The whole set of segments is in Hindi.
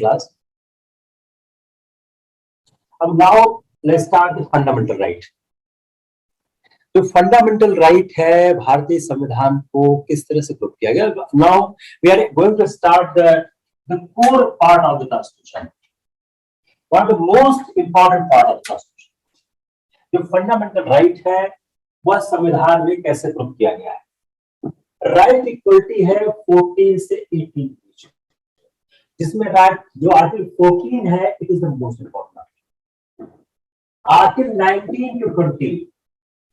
class. Now let's start the fundamental right. जो फंडामेंटल राइट है भारतीय संविधान को किस तरह से ग्रुप किया गया. Now we are going to start the core part of the constitution. What the most important part of the constitution. जो फंडामेंटल राइट है वह संविधान में कैसे ग्रुप किया गया है. राइट इक्वलिटी है 14 से 18 बीच, जिसमें राइट जो आर्टिकल 14 है it is the most important. Article 19 to 20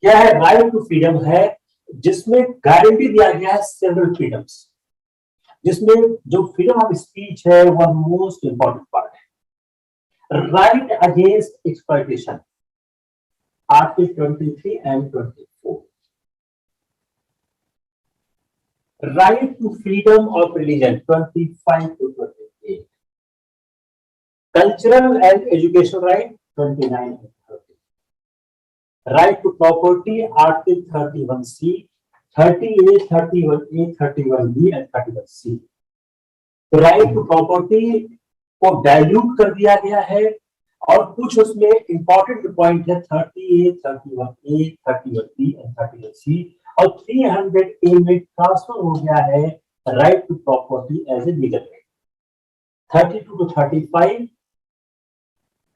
क्या है. राइट टू फ्रीडम है, जिसमें गारंटी दिया गया है सेवरल फ्रीडम्स, जिसमें जो फ्रीडम ऑफ स्पीच है वह मोस्ट इंपॉर्टेंट पार्ट है. Right against exploitation article 23 and 24. Right to freedom of religion 25 to 28. Cultural and education right 29 and 30. Right to property article 31C, 30A, 31A, 31B and 31C. तो राइट टू प्रॉपर्टी को डाइल्यूट कर दिया गया है और कुछ उसमें इंपॉर्टेंट पॉइंट है 30A, 31A, 31B and 31C और 300A में ट्रांसफर हो गया है right to property as a legal right. 32 to 35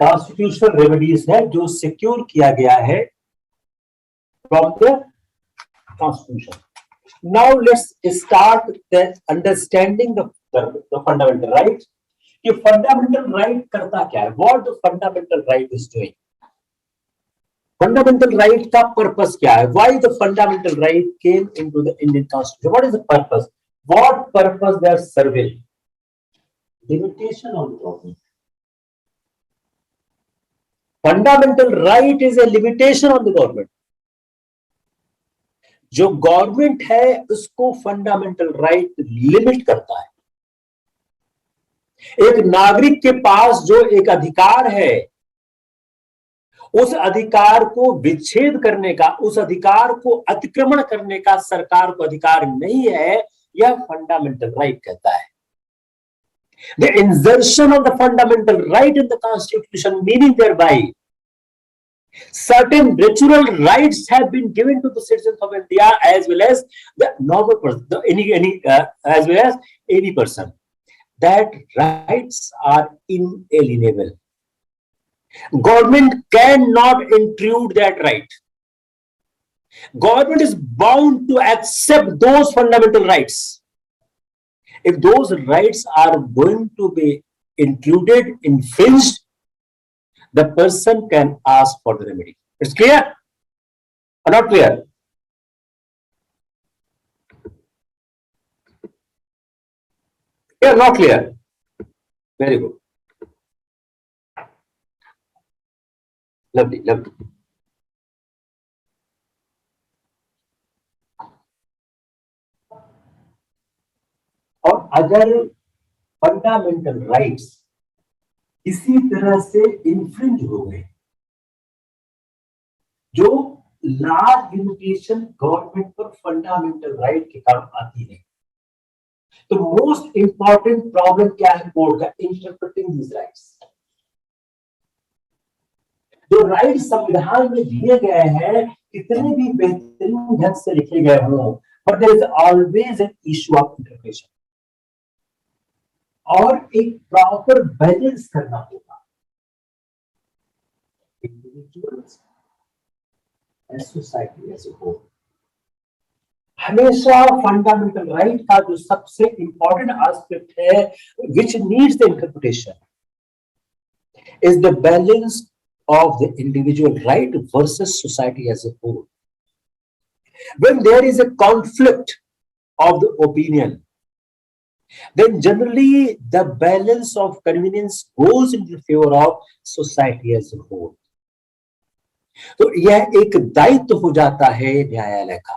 constitutional remedies है जो सिक्योर किया गया है from the constitution. Now let's start the understanding the fundamental rights. कि fundamental right करता क्या है. What the fundamental right is doing. Fundamental right का purpose क्या है. Why the fundamental right came into the Indian Constitution. What is the purpose. What purpose they are serving. Limitation on the government. Fundamental right is a limitation on the government. जो गवर्नमेंट है उसको फंडामेंटल राइट लिमिट करता है. एक नागरिक के पास जो एक अधिकार है उस अधिकार को विच्छेद करने का, उस अधिकार को अतिक्रमण करने का सरकार को अधिकार नहीं है. यह फंडामेंटल राइट कहता है. The insertion of the fundamental right in the constitution meaning thereby certain natural rights have been given to the citizens of India as well as the normal person, as well as any person. That rights are inalienable. Government cannot intrude that right. Government is bound to accept those fundamental rights. If those rights are going to be intruded, infringed, the person can ask for the remedy. It's clear or not clear? Clear, not clear? Very good. Lovely, lovely. और अगर फंडामेंटल राइट्स इसी तरह से इन्फ्रिंज हो गए, जो लार्ज लिमिटेशन गवर्नमेंट पर फंडामेंटल राइट के कारण आती है, तो मोस्ट इंपॉर्टेंट प्रॉब्लम क्या है कोर्ट का. Interpreting this rights. जो राइट संविधान में दिए गए हैं कितने भी बेहतरीन ढंग से लिखे गए हों, but there is always an issue of interpretation और एक प्रॉपर बैलेंस करना होगा. Individuals and society as a whole. हमेशा फंडामेंटल राइट का जो सबसे इंपॉर्टेंट एस्पेक्ट है which needs the interpretation is the balance of the individual right versus society as a whole. When there is a conflict of the opinion, then generally the balance of convenience goes in the favor of society as a whole. तो यह एक दायित्व हो जाता है न्यायालय का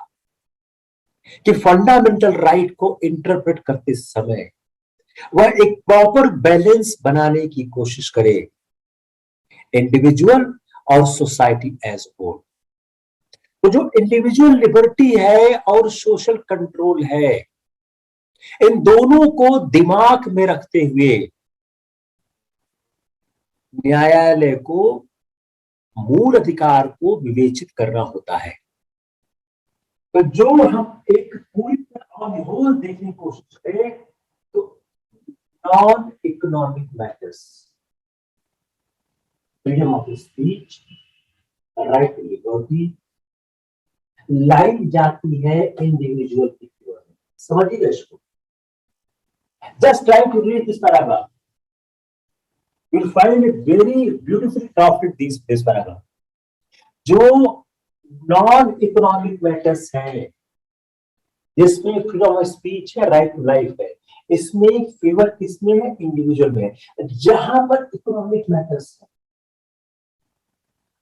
कि फंडामेंटल राइट को इंटरप्रेट करते समय वह एक प्रॉपर बैलेंस बनाने की कोशिश करे इंडिविजुअल और सोसाइटी एज होल. तो जो इंडिविजुअल लिबर्टी है और सोशल कंट्रोल है, इन दोनों को दिमाग में रखते हुए न्यायालय को मूल अधिकार को विवेचित करना होता है। तो जो हम एक पूरी तरह होल देखने की कोशिश करें तो non economic matters, freedom of speech, right to liberty, line जाती है इंडिविजुअल की ओर। समझिएगा इसको। Just try to read this paragraph, you will find it very beautifully drafted this paragraph. जो नॉन इकोनॉमिक मैटर्स है, जिसमें फ्रीडम ऑफ स्पीच है, राइट टू लाइफ है, इसमें फेवर किसमें है? इंडिविजुअल में है। जहां पर इकोनॉमिक मैटर्स है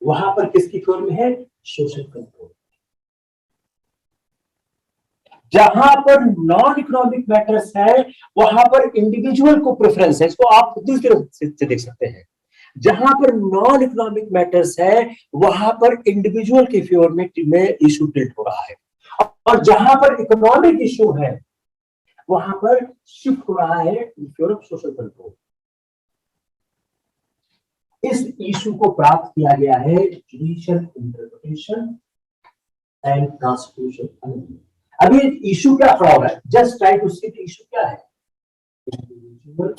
वहां पर किसकी फेवर में है? Social control. जहां पर नॉन इकोनॉमिक मैटर्स है वहां पर इंडिविजुअल को प्रेफरेंस है। इसको आप दूसरी तरह से देख सकते हैं। जहां पर नॉन इकोनॉमिक मैटर्स है वहां पर इंडिविजुअल के फेवर में इशू टिल्ट हो रहा है, और जहां पर इकोनॉमिक इशू है वहां पर शिफ्ट हो रहा है फेवर ऑफ सोशल कंट्रोल। इस इशू को प्राप्त किया गया है judicial interpretation and constitution amendment. अभी इशू क्या खड़ा हो रहा है? Just try to see issue क्या है। Individual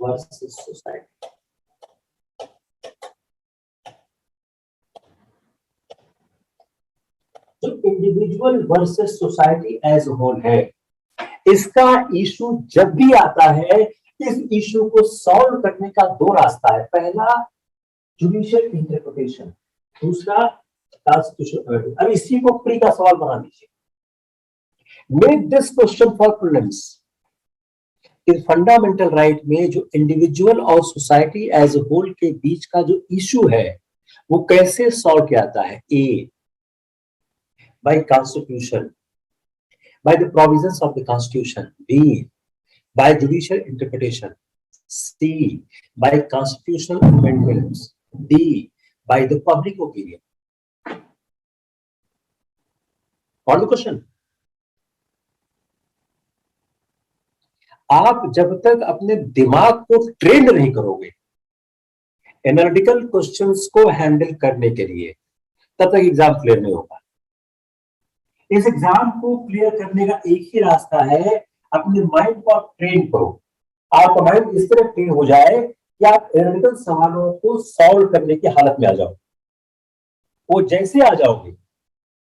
versus society. जो individual versus society as whole है, इसका इशू जब भी आता है, इस इशू को सॉल्व करने का दो रास्ता है। पहला जुडिशियल इंटरप्रिटेशन, दूसरा कॉन्स्टिट्यूशन। अब इसी को प्री का सवाल बना दीजिए। Make this question for prelims. इस फंडामेंटल राइट में जो इंडिविजुअल और सोसाइटी एज होल के बीच का जो इशू है वो कैसे सॉल्व किया जाता है? ए, by constitution, by the provisions of the constitution. B, by judicial interpretation. C, by constitutional amendments. D, by the public opinion. On the question. आप जब तक अपने दिमाग को ट्रेन नहीं करोगे एनालिटिकल क्वेश्चंस को हैंडल करने के लिए, तब तक एग्जाम क्लियर नहीं होगा। इस एग्जाम को क्लियर करने का एक ही रास्ता है, अपने माइंड को आप ट्रेन करो। आपका माइंड इस तरह ट्रेन हो जाए कि आप एनालिटिकल सवालों को सॉल्व करने की हालत में आ जाओ। वो जैसे आ जाओगे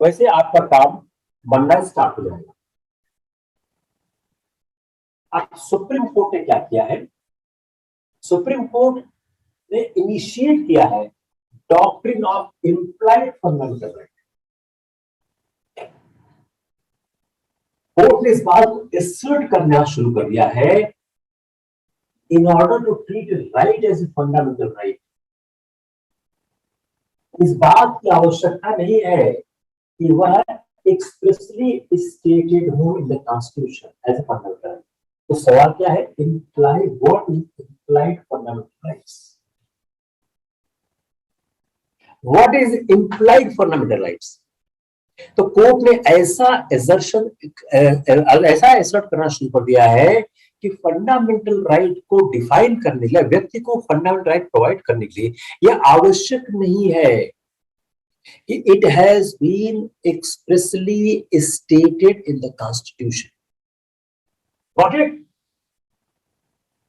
वैसे आपका काम बनना स्टार्ट हो जाएगा। अब सुप्रीम कोर्ट ने क्या किया है? सुप्रीम कोर्ट ने इनिशिएट किया है doctrine of implied fundamental right. Court ने इस बात को एसर्ट करना शुरू कर दिया है, in order to treat right as a fundamental right, इस बात की आवश्यकता नहीं है कि वह एक्सप्रेसली स्टेटेड हो in the constitution as a fundamental right. तो सवाल क्या है? Implied, what is implied fundamental rights? What is implied fundamental rights? तो कोर्ट ने ऐसा एसर्ट करना शुरू कर दिया है कि फंडामेंटल राइट को डिफाइन करने के लिए, व्यक्ति को फंडामेंटल राइट प्रोवाइड करने के लिए यह आवश्यक नहीं है कि it has been expressly stated in the constitution. Got it?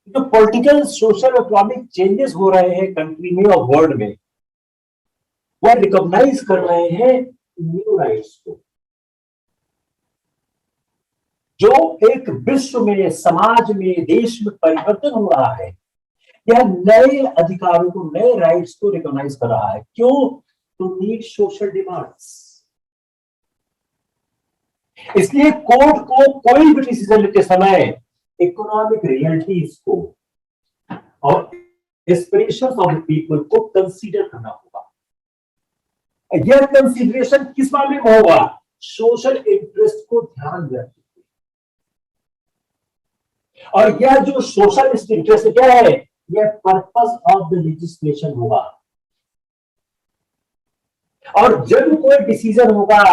जो पॉलिटिकल, सोशल, इकोनॉमिक चेंजेस हो रहे हैं कंट्री में और वर्ल्ड में, वह रिकॉग्नाइज कर रहे हैं न्यू राइट्स को। जो एक विश्व में, समाज में, देश में परिवर्तन हो रहा है, यह नए अधिकारों को, नए राइट्स को रिकॉग्नाइज कर रहा है। क्यों? To meet social demands. इसलिए कोर्ट को कोई भी डिसीजन लेते समय इकोनॉमिक रियलिटीज को और एस्पिरेशंस ऑफ द पीपल को कंसीडर करना होगा। यह कंसीडरेशन किस मामले में होगा? सोशल इंटरेस्ट को ध्यान में रखते हुए। और यह जो सोशल इंटरेस्ट क्या है, यह पर्पस ऑफ द लेजिस्लेशन होगा। और जब कोई डिसीजन होगा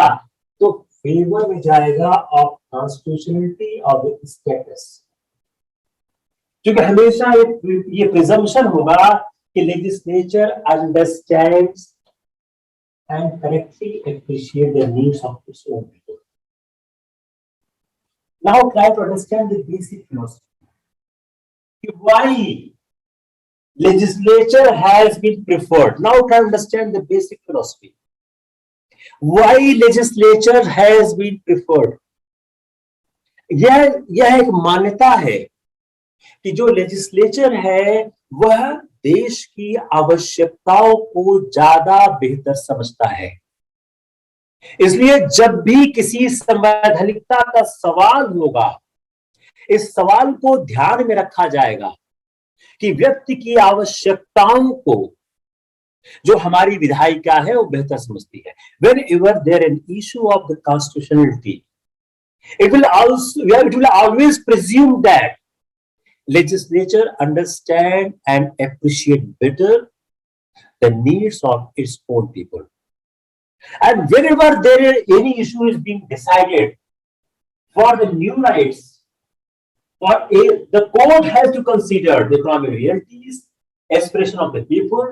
तो फेवर में जाएगा of constitutionality of the status. क्योंकि हमेशा ये प्रिजम्पशन होगा कि legislature understands and correctly appreciate the needs of its own people. Now try to understand the basic philosophy. Why legislature has been preferred? Now try to understand the basic philosophy. Why legislature has been preferred? यह एक मान्यता है कि जो लेजिस्लेचर है वह देश की आवश्यकताओं को ज्यादा बेहतर समझता है। इसलिए जब भी किसी संवैधानिकता का सवाल होगा, इस सवाल को ध्यान में रखा जाएगा कि व्यक्ति की आवश्यकताओं को जो हमारी विधायिका है वो बेहतर समझती है। Whenever there an issue of the constitutionality, it will always presume that legislature understand and appreciate better the needs of its own people. And whenever any issue is being decided for the new rights, the court has to consider the economic realities, aspiration of the people,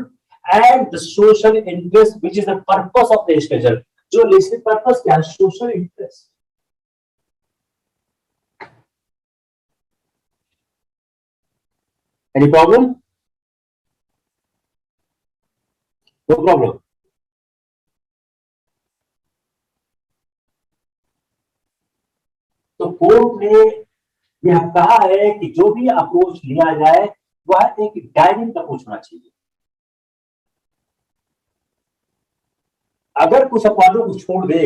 and the social interest, which is the purpose of the legislature. जो legislative purpose क्या है? Social interest. Any problem? No problem. तो कोर्ट ने यह कहा है कि जो भी अप्रोच लिया जाए वह एक डायनेमिक अप्रोच होना चाहिए। अगर कुछ अपवादों को छोड़ दे,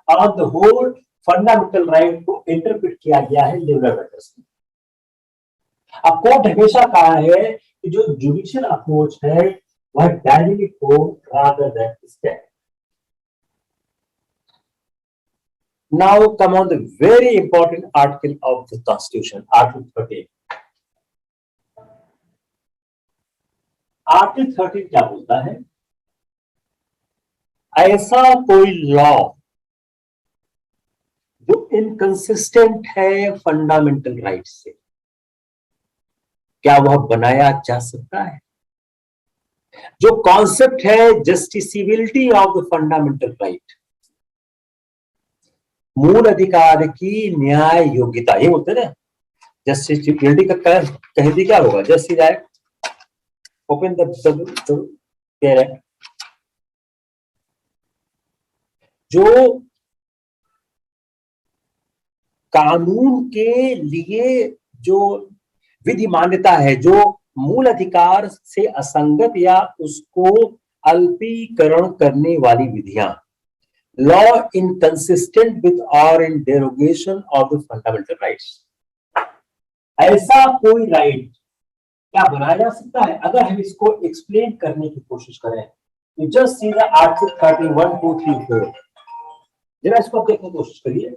on the whole fundamental right को इंटरप्रेट किया गया है लिबरल मैटर्स में। अब कोर्ट हमेशा कहा है कि जो जुडिशियल अप्रोच है वह डायनेमिक हो rather than static. Now come on the very important article of the Constitution, Article 13. Article 13 क्या बोलता है? ऐसा कोई लॉ जो इनकंसिस्टेंट है फंडामेंटल राइट से, क्या वह बनाया जा सकता है? जो कॉन्सेप्ट है जस्टिसिबिलिटी ऑफ द फंडामेंटल राइट, मूल अधिकार की न्याय योग्यता, ये बोलते हैं ना जस्टिसिबिलिटी का कह दी क्या होगा? जस्टिस एक्ट, ओपन द जो कानून के लिए जो विधि मान्यता है, जो मूल अधिकार से असंगत या उसको अल्पीकरण करने वाली विधियां, लॉ इनकंसिस्टेंट विथ और in derogation of the fundamental rights. ऐसा कोई राइट क्या बनाया जा सकता है? अगर हम इसको एक्सप्लेन करने की कोशिश करें, जस्ट सी द आर्टिकल 31, 2, 3, 4, जरा इसको देखने की कोशिश करिए।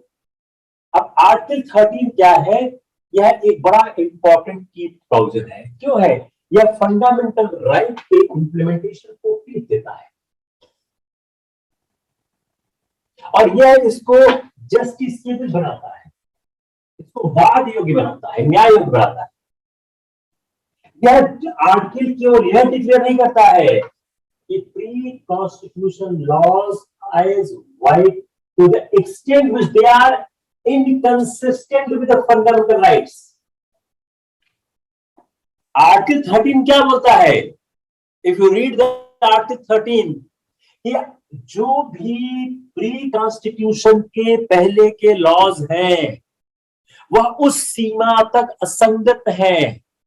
अब आर्टिकल 13 क्या है? यह एक बड़ा इंपॉर्टेंट की प्रोविजन है। क्यों है? यह फंडामेंटल राइट के इंप्लीमेंटेशन को क्लिक देता है और यह इसको जस्टिसिएबल बनाता है, इसको वाद योग्य बनाता है, न्याय योग्य बनाता है। यह आर्टिकल केवल यह डिक्लेयर नहीं करता है कि pre constitution laws as void to the extent which they are inconsistent with the fundamental rights. Article 13 क्या बोलता है? If you read the Article 13, कि जो भी प्री कॉन्स्टिट्यूशन के पहले के लॉज हैं वह उस सीमा तक असंगत है,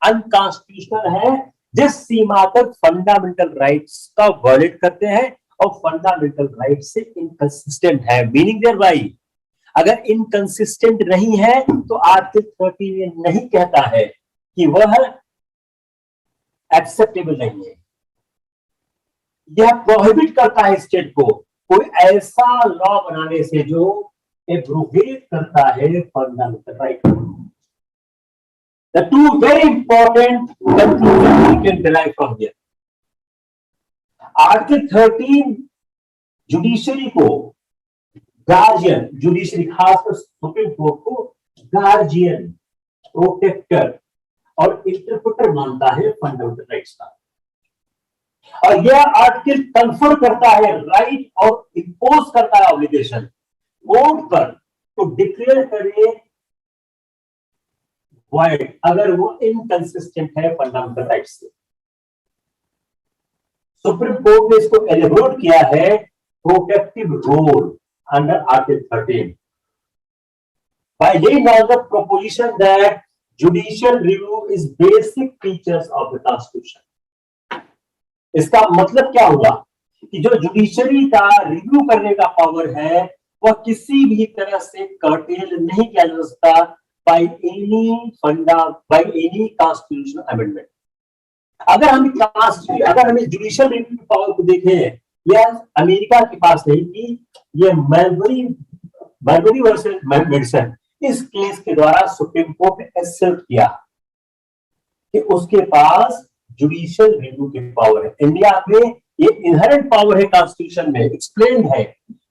अनकॉन्स्टिट्यूशनल है, जिस सीमा तक फंडामेंटल राइट्स का वायलेट करते हैं और फंडामेंटल राइट से इनकंसिस्टेंट है। मीनिंग देयर बाई, अगर इनकंसिस्टेंट नहीं है तो आर्टिकल 13 ये नहीं कहता है कि वह एक्सेप्टेबल नहीं है। यह प्रोहिबिट करता है स्टेट को कोई ऐसा लॉ बनाने से जो एब्रोगेट करता है fundamental right. The two very important conclusion we can derive from here. Article 13 judiciary को गार्जियन, जुडिशरी खासकर सुप्रीम कोर्ट को गार्जियन, प्रोटेक्टर और इंटरप्रेटर मानता है फंडामेंटल राइट्स का। और यह आर्टिकल कंफर करता है राइट और इंपोज करता है ऑब्लिगेशन कोर्ट पर तो डिक्लेयर करे वाइड अगर वो इनकंसिस्टेंट है फंडामेंटल राइट से। सुप्रीम कोर्ट ने इसको एलिब्रेट किया है protective role under article 13 by laying down the proposition that judicial review is basic features of the constitution। इसका मतलब क्या हुआ कि जो जुडिशरी का रिव्यू करने का पावर है वह किसी भी तरह से कर्टेल नहीं किया जा सकता बाय एनी कॉन्स्टिट्यूशनल अमेंडमेंट। अगर हम जुडिशियल रिव्यू पावर को देखें, यह अमेरिका के पास नहीं थी, यह मर्बरी वर्सेस मेडिसन इस केस के द्वारा सुप्रीम कोर्ट ने एक्सेप्ट किया कि उसके पास जुडिशियल रिव्यू की पावर है। इंडिया में ये इनहेरेंट पावर है, कॉन्स्टिट्यूशन में एक्सप्लेन है।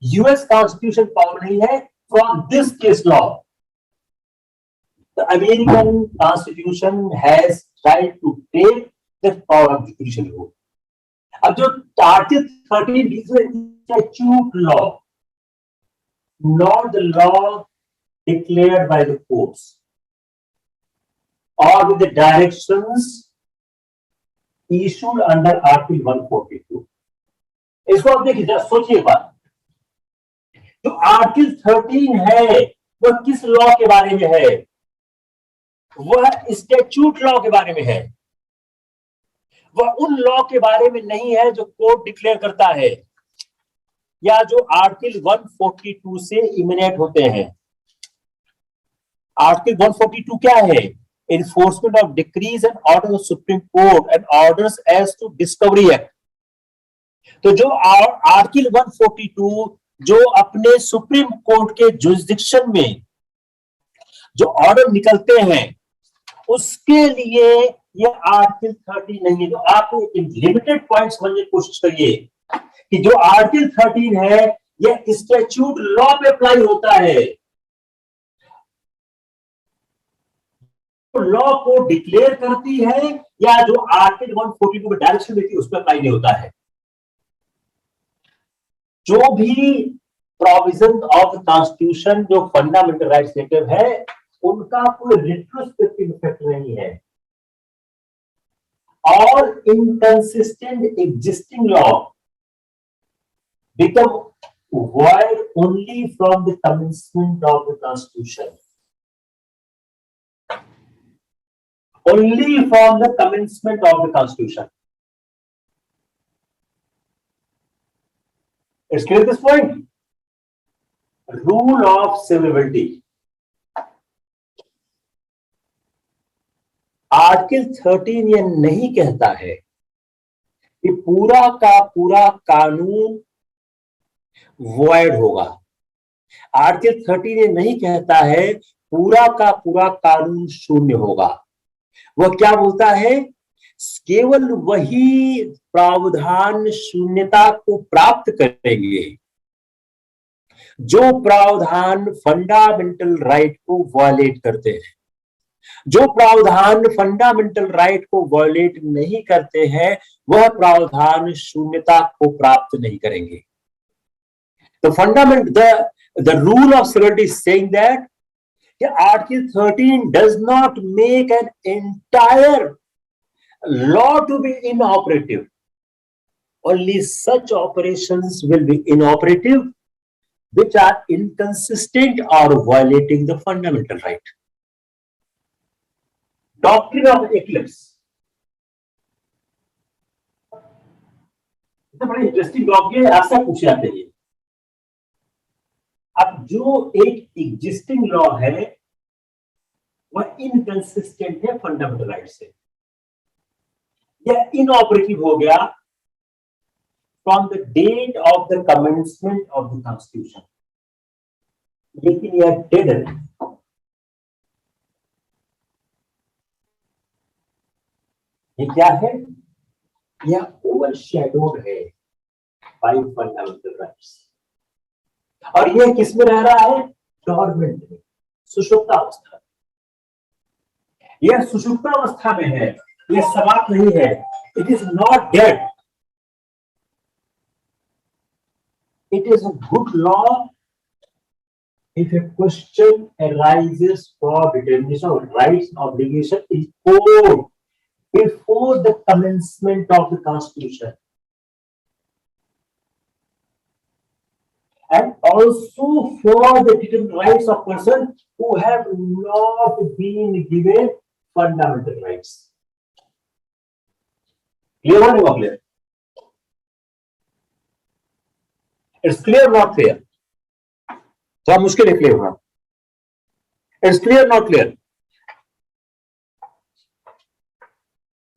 यूएस कॉन्स्टिट्यूशन पावर नहीं है from this case law. The American constitution has right to take this power of judicial review. अब जो article 13 statute law, not the law declared by the courts or with the directions issued under Article 142। इसको आप देखिए, जरा सोचिए बात, जो आर्टिकल 13 है वह किस लॉ के बारे में है? वह स्टैट्यूट लॉ के बारे में है। वह उन लॉ के बारे में नहीं है जो कोर्ट डिक्लेयर करता है या जो आर्टिकल 142 से इमिनेट होते हैं। आर्टिकल 142 क्या है? Enforcement of decrees and order of supreme court and orders as to discovery act. तो जो आर्टिकल 142 जो अपने सुप्रीम कोर्ट के जुरिसडिक्शन में जो ऑर्डर निकलते हैं उसके लिए यह आर्टिकल 13 नहीं है। तो आप लिमिटेड पॉइंट समझने की कोशिश करिए कि जो आर्टिकल 13 है यह स्टैट्यूट लॉ पे अप्लाई होता है। लॉ को डिक्लेयर करती है या जो आर्टिकल 142 में डायरेक्शन देती है उस पर अप्लाई नहीं होता है। जो भी प्रोविजन ऑफ कॉन्स्टिट्यूशन जो फंडामेंटल राइट्स रिलेटेड है उनका कोई रिट्रोस्पेक्टिव इफेक्ट नहीं है। और inconsistent existing law become void only from the commencement of the constitution। Only from the commencement of the constitution। It's clear this point? Rule of severability। Article 13 यह नहीं कहता है कि पूरा का पूरा कानून वॉइड होगा। आर्टिकल 13 यह नहीं कहता है पूरा का पूरा कानून शून्य होगा। वह क्या बोलता है? केवल वही प्रावधान शून्यता को प्राप्त करेंगे जो प्रावधान फंडामेंटल राइट को वायलेट करते हैं। जो प्रावधान फंडामेंटल राइट को वायलेट नहीं करते हैं वह प्रावधान शून्यता को प्राप्त नहीं करेंगे। The rule of severity is saying that Article 13 does not make an entire law to be inoperative. Only such operations will be inoperative which are inconsistent or violating the fundamental right। Doctrine of eclipse, तो बड़ी इंटरेस्टिंग डॉक्ट्रिन है, ऐसा पूछा जाते हैं। अब जो एक एग्जिस्टिंग लॉ है वह इनकंसिस्टेंट है फंडामेंटल राइट से, यह इनऑपरेटिव हो गया from the date of the commencement of the constitution, लेकिन यह डेड है। ये क्या है? यह ओवरशैडोड है बाय फंडामेंटल राइट्स। और यह किस में रह रहा है? गवर्नमेंट में, सुषुप्त अवस्था। यह सुषुप्तावस्था में है, यह समाप्त नहीं है, it is not dead. It is a good law if a question arises for determination of rights and obligation in court before the commencement of the constitution, and also for the determined rights of person who have not been given fundamental rights. Clear or not clear? It's clear, not clear? थोड़ा मुश्किल है क्लियर होना. It's clear, not clear?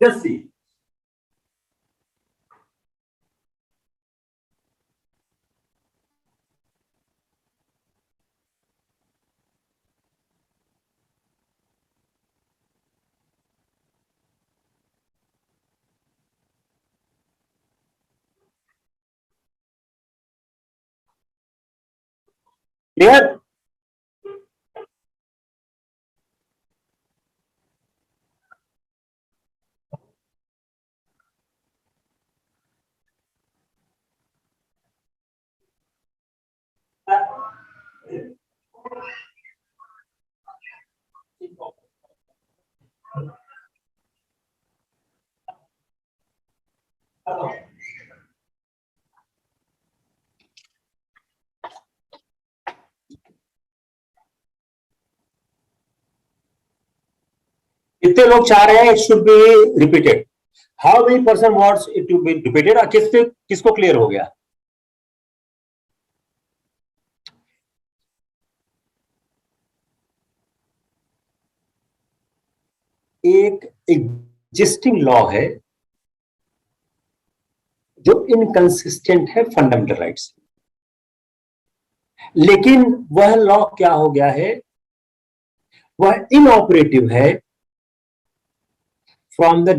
Just see. Clear? कितने लोग चाह रहे हैं it should be repeated? How many person wants it to be repeated? किसको क्लियर हो गया? एक एग्जिस्टिंग लॉ है जो इनकंसिस्टेंट है फंडामेंटल राइट्स, लेकिन वह लॉ क्या हो गया है? वह इनऑपरेटिव है from the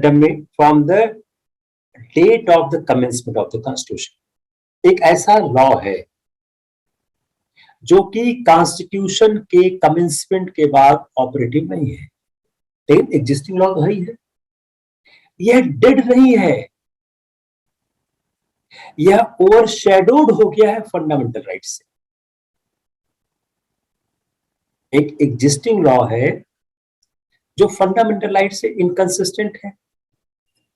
date of the commencement of the constitution. एक ऐसा लॉ है जो कि कॉन्स्टिट्यूशन के कमेंसमेंट के बाद ऑपरेटिव नहीं है, लेकिन एग्जिस्टिंग लॉ तो ही है. यह डेड नहीं है, यह ओवरशैडोड हो गया है फंडामेंटल राइट्स से. एक एग्जिस्टिंग लॉ है जो फंडामेंटल राइट से इनकंसिस्टेंट है.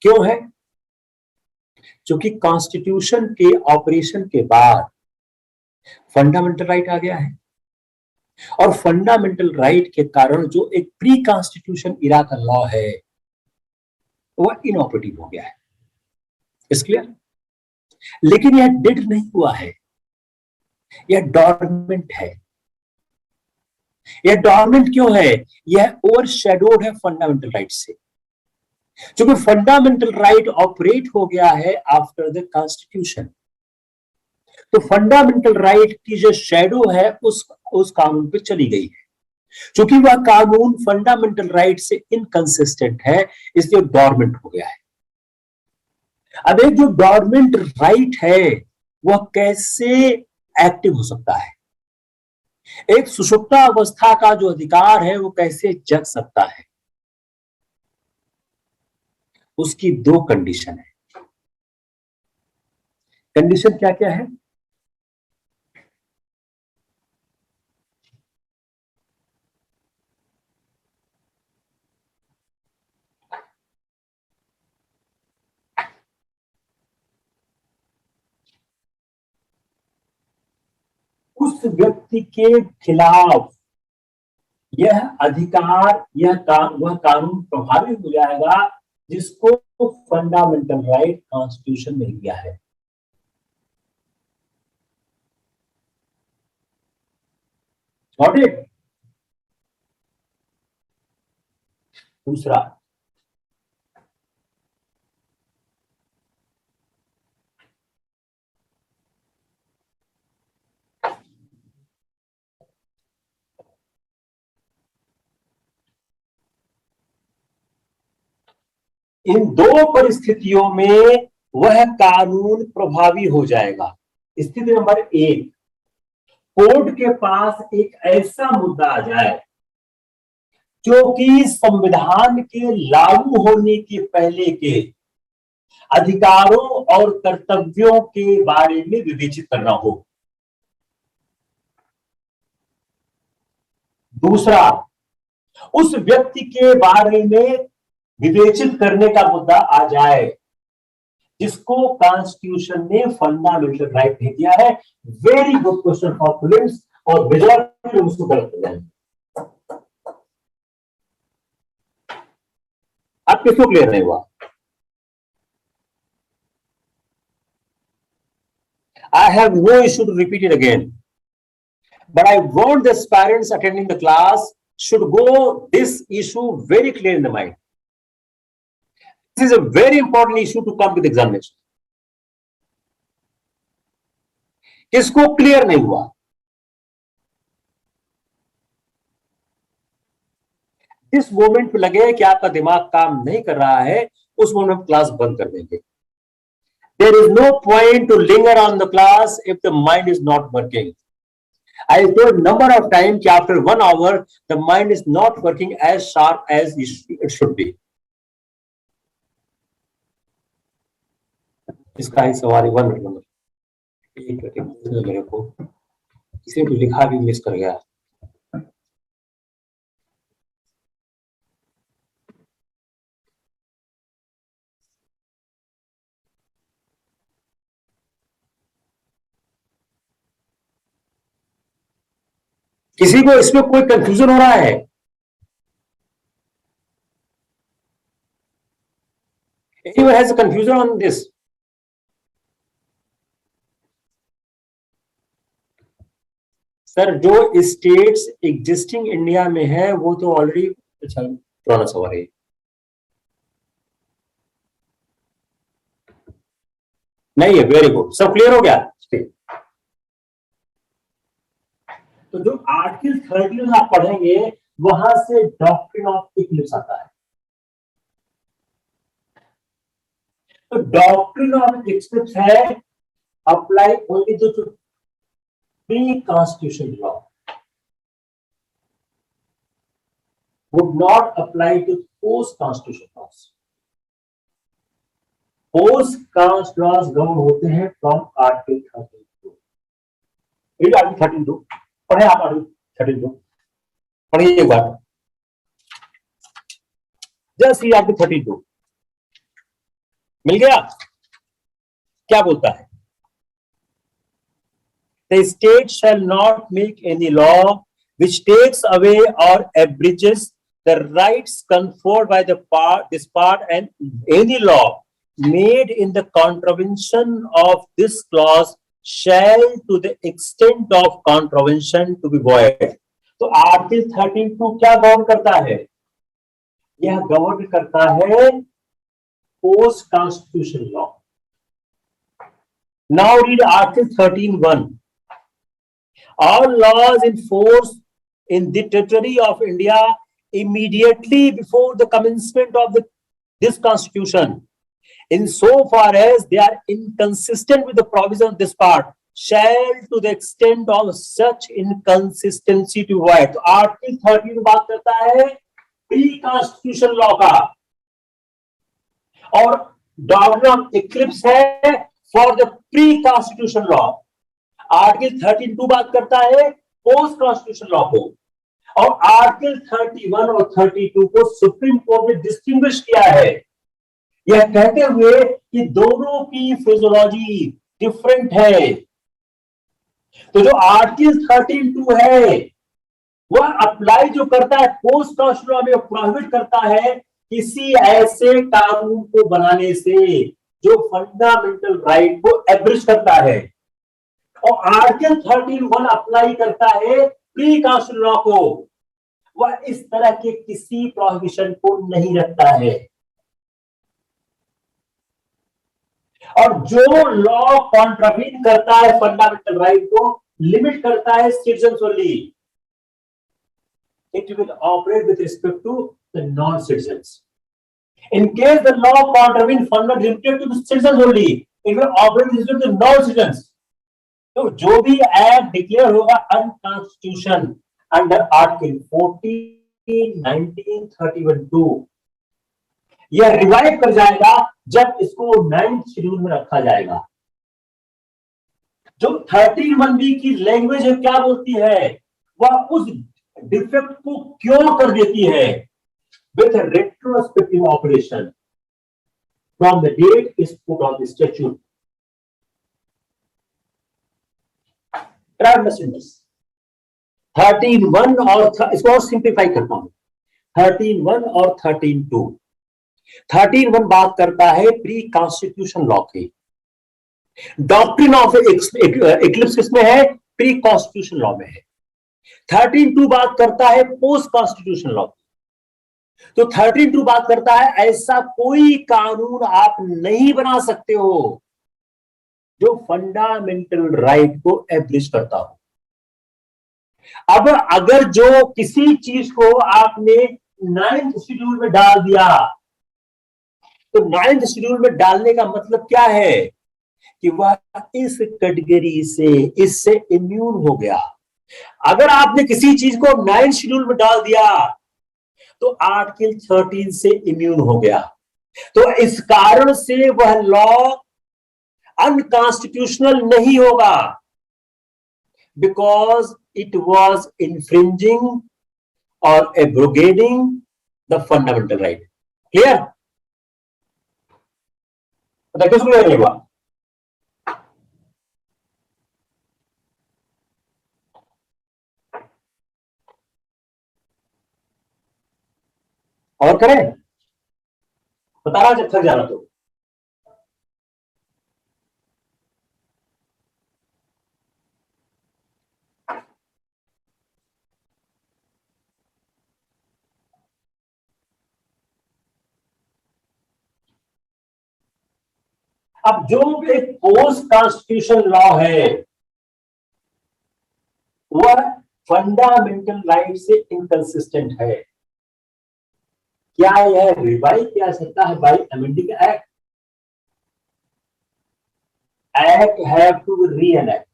क्यों है? क्योंकि कॉन्स्टिट्यूशन के ऑपरेशन के बाद फंडामेंटल राइट आ गया है, और फंडामेंटल राइट के कारण जो एक प्री कॉन्स्टिट्यूशन इरा का लॉ है वह इनऑपरेटिव हो गया है. इस क्लियर? लेकिन यह डेड नहीं हुआ है, यह डॉर्मेंट है. यह डॉर्मेंट क्यों है? यह ओवरशैडोड है फंडामेंटल राइट से. क्योंकि फंडामेंटल राइट ऑपरेट हो गया है आफ्टर द कॉन्स्टिट्यूशन, तो फंडामेंटल राइट की जो शैडो है उस कानून पे चली गई है. क्योंकि वह कानून फंडामेंटल राइट से इनकंसिस्टेंट है, इसलिए डॉर्मेंट हो गया है. अब एक जो डॉर्मेंट राइट है वह कैसे एक्टिव हो सकता है? एक सुषुप्ता अवस्था का जो अधिकार है वो कैसे जग सकता है? उसकी दो कंडीशन है. कंडीशन क्या क्या है? उस व्यक्ति के खिलाफ यह अधिकार, वह कानून प्रभावी हो जाएगा जिसको फंडामेंटल राइट कॉन्स्टिट्यूशन में दिया है. Got it? दूसरा, इन दो परिस्थितियों में वह कानून प्रभावी हो जाएगा. स्थिति नंबर एक, कोर्ट के पास एक ऐसा मुद्दा आ जाए जो कि संविधान के लागू होने के पहले के अधिकारों और कर्तव्यों के बारे में विवेचित करना हो। दूसरा, उस व्यक्ति के बारे में विवेचित करने का मुद्दा आ जाए जिसको कॉन्स्टिट्यूशन ने फंडामेंटल राइट नहीं दिया है। Very good question for prelims, और मेजॉरिटी लोग उसको गलत कर जाएंगे। आप किसको क्लियर नहीं हुआ? I have no issue to repeat it again, but I want the parents attending the class should go this issue very clear in the mind. This is a very important issue to come with examination. किसको क्लियर नहीं हुआ? जिस मोमेंट पे लगे कि आपका दिमाग काम नहीं कर रहा है, उस मोमेंट में क्लास बंद कर देंगे। There is no point to linger on the class if the mind is not working. I told number of times that after 1 hour, the mind is not working as sharp as it should be. इसका ही सवाल 1 मिनट नंबर मेरे को इसे भी लिखा भी मिस कर गया। किसी को इसमें कोई कंफ्यूजन हो रहा है? Anyone has a confusion on this? Sir, जो स्टेट्स एग्जिस्टिंग इंडिया में है वो तो ऑलरेडी अच्छा पुराना सवाल है। नहीं है, वेरी गुड, सब क्लियर हो गया। तो जो आर्टिकल 13 आप पढ़ेंगे वहां से डॉक्ट्रिन ऑफ इक्लिप्स आता है। तो डॉक्ट्रिन ऑफ इक्लिप्स है apply only to pre-constitution law, would not apply to post-constitution laws. Post-constitution laws govern होते हैं from Article 32. ये Article 32 पढ़े आप? Article 32 पढ़िए एक बार, जस्ट ये Article 32 मिल गया। क्या बोलता है? The state shall not make any law which takes away or abridges the rights conferred by this part, and any law made in the contravention of this clause shall to the extent of contravention to be void. तो आर्टिकल 13(2) क्या गवर्न करता है? यह गवर्न करता है post constitution law. Now read article 13(1). All laws in force in the territory of India immediately before the commencement of this constitution, insofar as they are inconsistent with the provision of this part, shall to the extent of such inconsistency to void. तो आर्टिकल 13 बात करता है प्री कॉन्स्टिट्यूशन लॉ का, और डॉक्ट्रिन ऑफ इक्लिप्स है for the pre constitution law. Article 13(2) बात करता है पोस्ट कॉन्स्टिट्यूशन लॉ को, और आर्टिकल 31 और 32 को सुप्रीम कोर्ट ने डिस्टिंग्विश किया है, यह कहते हुए कि दोनों की फिजियोलॉजी डिफरेंट है। तो जो आर्टिकल 13(2) है वह अप्लाई जो करता है पोस्ट कॉन्स्टिट्यूशन लॉ में, प्रोहिबिट करता है किसी ऐसे कानून को बनाने से जो फंडामेंटल राइट को एब्रिज करता है, और आर्टिकल 13(1) अप्लाई करता है प्री कॉन्स्टिट्यूशन लॉ को, वह इस तरह के किसी प्रोहिबिशन को नहीं रखता है। और जो लॉ कॉन्ट्रावीन करता है फंडामेंटल राइट को, लिमिट करता है citizens only, it will operate with respect to the non citizens. In case the law contravene fundamental limited to the citizens only, it will operate with respect to non citizens. तो जो भी एक्ट डिक्लेयर होगा अनकॉन्स्टिट्यूशन अंडर आर्टिकल 40 1931 यह रिवाइव कर जाएगा जब इसको 9th शेड्यूल में रखा जाएगा। जो 13(1)B की लैंग्वेज है क्या बोलती है, वह उस डिफेक्ट को क्योर कर देती है with retrospective operation from the date is put on the statute. 13(1) और इसको और सिंप्लीफाई करता हूं, 13(1) और 13(2). 13(1) बात करता है प्री कॉन्स्टिट्यूशन लॉ की, डॉक्ट्रिन ऑफ इक्लिप्स किसमें है, प्री कॉन्स्टिट्यूशन लॉ में है। 13(2) बात करता है पोस्ट कॉन्स्टिट्यूशन लॉ। तो 13(2) बात करता है ऐसा कोई कानून आप नहीं बना सकते हो जो फंडामेंटल राइट को एब्रिज करता हो। अब अगर जो किसी चीज को आपने 9th शेड्यूल में डाल दिया, तो 9th शेड्यूल में डालने का मतलब क्या है कि वह इस कैटेगरी से, इससे इम्यून हो गया। अगर आपने किसी चीज को 9th शेड्यूल में डाल दिया तो आर्टिकल 13 से इम्यून हो गया। तो इस कारण से वह लॉ अनकॉन्स्टिट्यूशनल नहीं होगा, बिकॉज इट वॉज इन्फ्रिंजिंग और एब्रोगेटिंग द फंडामेंटल राइट। क्लियर? पता किसको क्लियर नहीं हुआ? और करें? बता रहा जब तक जाना तो। अब जो भी पोस्ट कॉन्स्टिट्यूशन लॉ है वह फंडामेंटल राइट से इनकंसिस्टेंट है। क्या यह रिवाइव किया सकता है by amending act? Act have to re enact.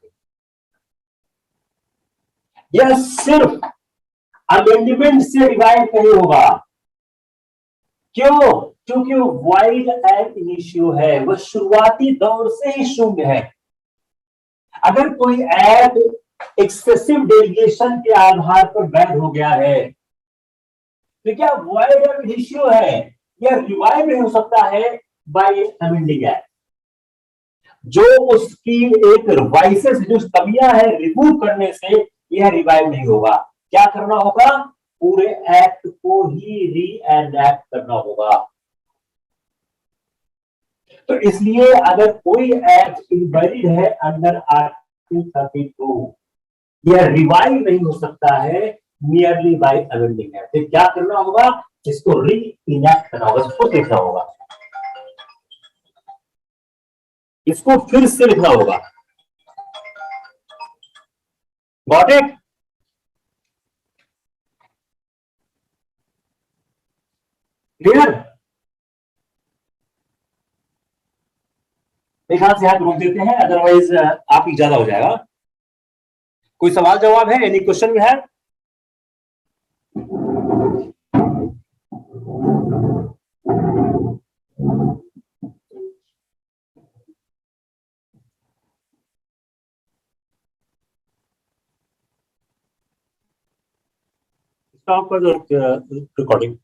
यह सिर्फ अमेंडमेंट से रिवाइव नहीं होगा। क्यों? क्योंकि वो वाइड एंड इनिशियो है, वह शुरुआती दौर से ही शून्य है। अगर कोई एक्ट एक्सेसिव डेलीगेशन के आधार पर वैध हो गया है तो क्या वाइड एंड इनिशियो है, यह रिवाइव नहीं हो सकता है बाय अमेंडिंग एक्ट। जो उसकी एक वाइसेस, जो कमियां है, रिमूव करने से यह रिवाइव नहीं होगा। क्या करना होगा? पूरे एक्ट को ही री एनैक्ट करना होगा। तो इसलिए अगर कोई एक्ट इनवैलिड है अंडर आर्टिकल 32, यह रिवाइव नहीं हो सकता है मियरली बाय अमेंडिंग एक्ट। फिर क्या करना होगा? इसको री इनैक्ट करना होगा, इसको लिखना होगा, इसको फिर से लिखना होगा। Got it? क्लियर? मेरे ख्याल से यहां रोक देते हैं, अदरवाइज आप ही ज्यादा हो जाएगा। कोई सवाल जवाब है? एनी क्वेश्चन में है? स्टॉप कर दो रिकॉर्डिंग।